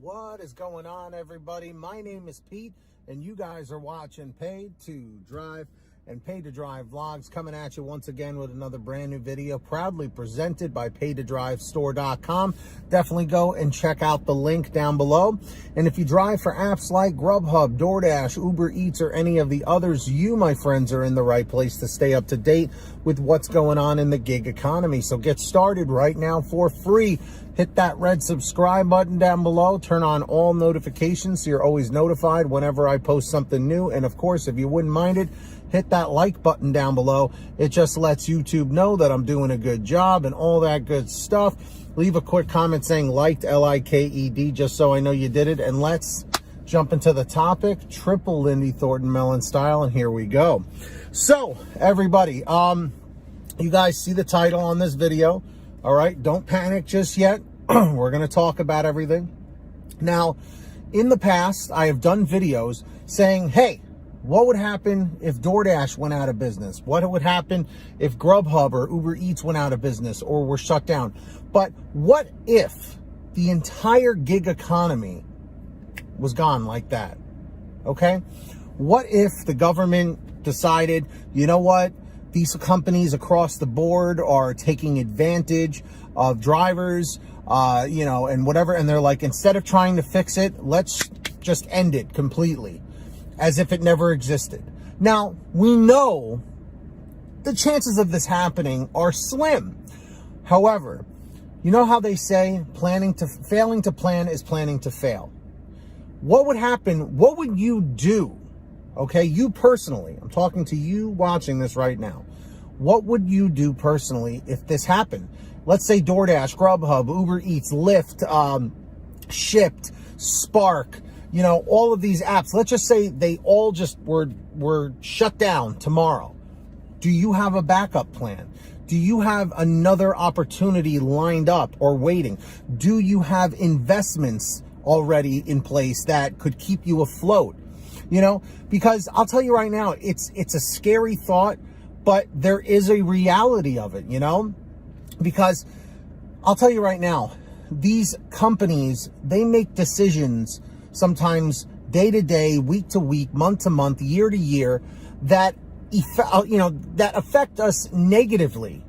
What is going on, everybody? My name is Pete, and you guys are watching Paid to Drive and Paid to Drive vlogs, coming at you once again with another brand new video, proudly presented by paidtodrivestore.com. Definitely go and check out the link down below. And if you drive for apps like GrubHub, DoorDash, Uber Eats, or any of the others, you, my friends, are in the right place to stay up to date with what's going on in the gig economy. So get started right now for free. Hit that red subscribe button down below. Turn on all notifications so you're always notified whenever I post something new. And of course, if you wouldn't mind it, hit that like button down below. It just lets YouTube know that I'm doing a good job and all that good stuff. Leave a quick comment saying liked, L-I-K-E-D, just so I know you did it. And let's jump into the topic, triple Lindy Thornton Mellon style, and here we go. So, everybody, you guys see the title on this video. All right, don't panic just yet. We're going to talk about everything. Now, in the past, I have done videos saying, hey, what would happen if DoorDash went out of business? What would happen if GrubHub or Uber Eats went out of business or were shut down? But what if the entire gig economy was gone like that? Okay? What if the government decided, you know what? These companies across the board are taking advantage of drivers, and whatever. And they're like, instead of trying to fix it, let's just end it completely, as if it never existed. Now, we know the chances of this happening are slim. However, you know how they say failing to plan is planning to fail. What would happen? What would you do? Okay, you personally, I'm talking to you watching this right now. What would you do personally if this happened? Let's say DoorDash, GrubHub, Uber Eats, Lyft, Shipt, Spark, all of these apps. Let's just say they all just were shut down tomorrow. Do you have a backup plan? Do you have another opportunity lined up or waiting? Do you have investments already in place that could keep you afloat? Because I'll tell you right now, it's a scary thought, but there is a reality of it, because I'll tell you right now, these companies, they make decisions sometimes day to day, week to week, month to month, year to year that affect us negatively,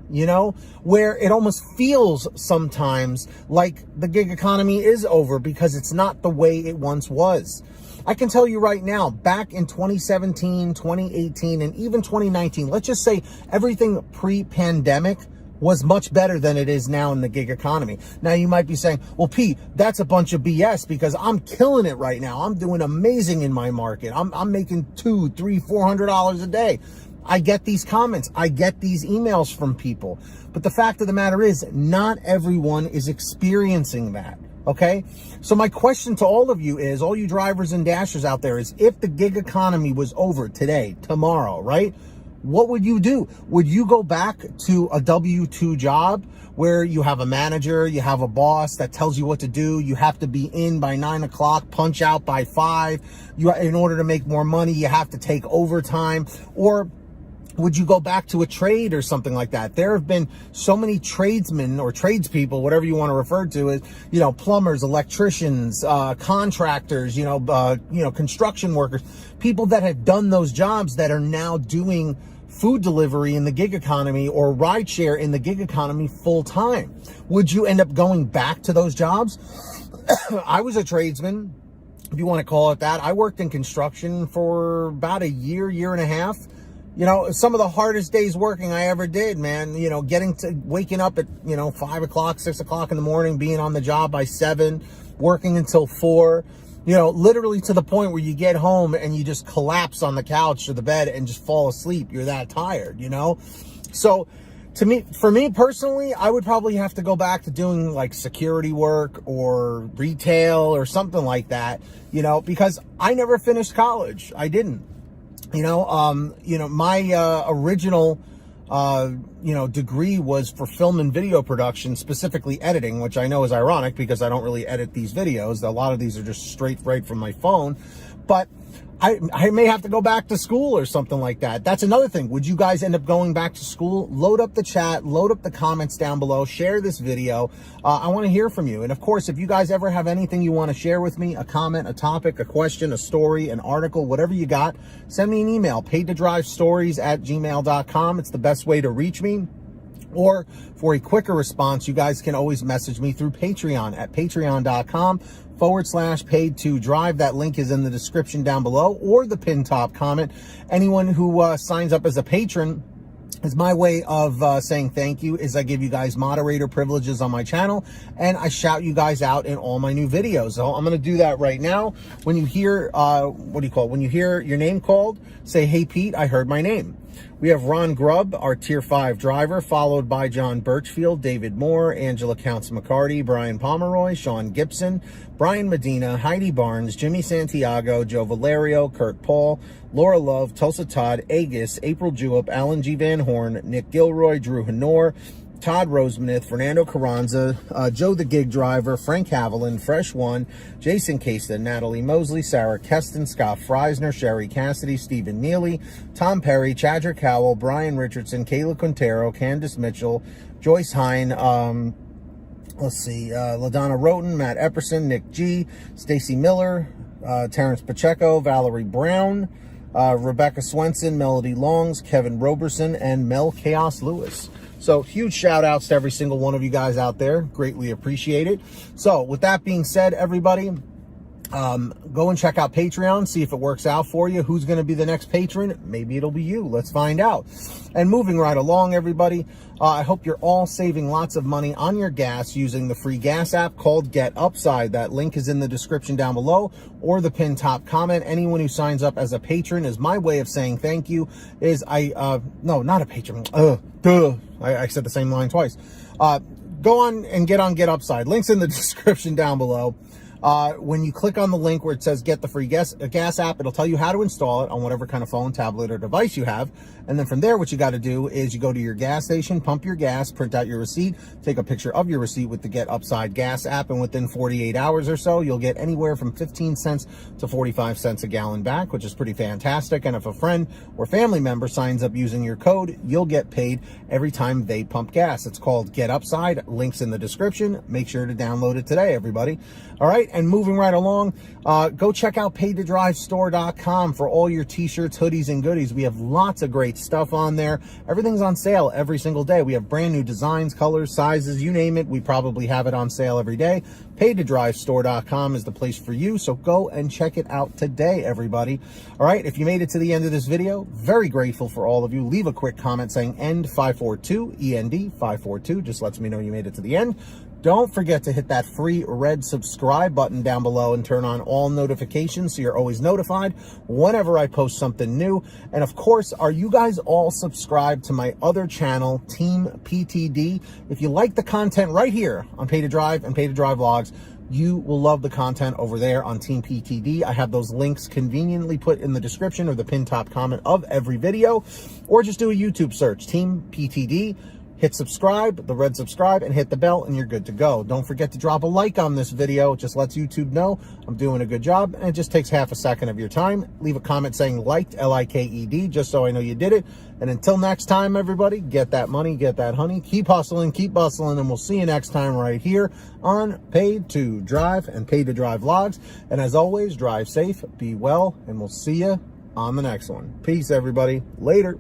where it almost feels sometimes like the gig economy is over because it's not the way it once was. I can tell you right now, back in 2017, 2018, and even 2019, let's just say everything pre-pandemic was much better than it is now in the gig economy. Now, you might be saying, well, Pete, that's a bunch of BS because I'm killing it right now. I'm doing amazing in my market. I'm making $200, $300, $400 a day. I get these comments. I get these emails from people. But the fact of the matter is, not everyone is experiencing that. Okay? So my question to all of you is, all you drivers and dashers out there, is if the gig economy was over today, tomorrow, right? What would you do? Would you go back to a W-2 job where you have a manager, you have a boss that tells you what to do, you have to be in by 9 o'clock, punch out by 5, in order to make more money, you have to take overtime? Or would you go back to a trade or something like that? There have been so many tradesmen or tradespeople, whatever you want to refer to as, plumbers, electricians, contractors, construction workers, people that have done those jobs that are now doing food delivery in the gig economy or rideshare in the gig economy full time. Would you end up going back to those jobs? I was a tradesman, if you want to call it that. I worked in construction for about a year and a half. Some of the hardest days working I ever did, man, waking up at, 5 o'clock, 6 o'clock in the morning, being on the job by 7, working until 4, literally to the point where you get home and you just collapse on the couch or the bed and just fall asleep. You're that tired, So for me personally, I would probably have to go back to doing like security work or retail or something like that, because I never finished college. I didn't. My original, degree was for film and video production, specifically editing, which I know is ironic because I don't really edit these videos. A lot of these are just straight right from my phone. But I may have to go back to school or something like that. That's another thing. Would you guys end up going back to school? Load up the chat, load up the comments down below, share this video. I want to hear from you. And of course, if you guys ever have anything you want to share with me, a comment, a topic, a question, a story, an article, whatever you got, send me an email, paidtodrivestories@gmail.com. It's the best way to reach me. Or for a quicker response, you guys can always message me through Patreon at patreon.com/paid2drive. That link is in the description down below or the pinned top comment. Anyone who signs up as a patron is my way of saying thank you, is I give you guys moderator privileges on my channel and I shout you guys out in all my new videos. So I'm going to do that right now. When you hear, when you hear your name called, say, "Hey Pete, I heard my name." We have Ronn Grubb, our Tier 5 driver, followed by John Birchfield, David Moore, Angela Counts McCarty, Brian Pomeroy, Sean Gibson, Brian Medina, Heidi Barnes, Jimmy Santiago, Joe Valerio, Kurt Paul, Laura Love, Tulsa Todd, Agus, April Jewett, Alan G. Van Horn, Nick Gilroy, Drew Honor, Todd Rosemith, Fernando Carranza, Joe the Gig Driver, Frank Haviland, Fresh One, Jason Caston, Natalie Mosley, Sarah Keston, Scott Freisner, Sherry Cassidy, Stephen Neely, Tom Perry, Chadrick Howell, Brian Richardson, Kayla Quintero, Candace Mitchell, Joyce Hine, LaDonna Roten, Matt Epperson, Nick G, Stacy Miller, Terrence Pacheco, Valerie Brown, Rebecca Swenson, Melody Longs, Kevin Roberson, and Mel Chaos Lewis. So huge shout outs to every single one of you guys out there. Greatly appreciate it. So with that being said, everybody, go and check out Patreon, see if it works out for you. Who's going to be the next patron? Maybe it'll be you. Let's find out. And moving right along, everybody, I hope you're all saving lots of money on your gas using the free gas app called Get Upside. That link is in the description down below or the pinned top comment. Anyone who signs up as a patron, is my way of saying thank you. Is no, not a patron. I said the same line twice. Go on and get on Get Upside. Link's in the description down below. When you click on the link where it says get the free gas app, it'll tell you how to install it on whatever kind of phone, tablet, or device you have. And then from there, what you got to do is you go to your gas station, pump your gas, print out your receipt, take a picture of your receipt with the Get Upside gas app, and within 48 hours or so, you'll get anywhere from 15 cents to 45 cents a gallon back, which is pretty fantastic. And if a friend or family member signs up using your code, you'll get paid every time they pump gas. It's called Get Upside. Links in the description. Make sure to download it today, everybody. All right, and moving right along, go check out paidtodrivestore.com for all your t-shirts, hoodies, and goodies. We have lots of great stuff on there. Everything's on sale every single day. We have brand new designs, colors, sizes, you name it. We probably have it on sale every day. Paidtodrivestore.com is the place for you, so go and check it out today, everybody. All right, if you made it to the end of this video, very grateful for all of you. Leave a quick comment saying END542, END542, just lets me know you made it to the end. Don't forget to hit that free red subscribe button down below and turn on all notifications so you're always notified whenever I post something new. And of course, are you guys all subscribed to my other channel, Team PTD? If you like the content right here on Pay to Drive and Pay to Drive Vlogs, you will love the content over there on Team PTD. I have those links conveniently put in the description or the pinned top comment of every video, or just do a YouTube search, Team PTD. Hit subscribe, the red subscribe, and hit the bell, and you're good to go. Don't forget to drop a like on this video. It just lets YouTube know I'm doing a good job, and it just takes half a second of your time. Leave a comment saying liked, L-I-K-E-D, just so I know you did it. And until next time, everybody, get that money, get that honey, keep hustling, keep bustling, and we'll see you next time right here on Paid to Drive and Paid to Drive Vlogs. And as always, drive safe, be well, and we'll see you on the next one. Peace, everybody. Later.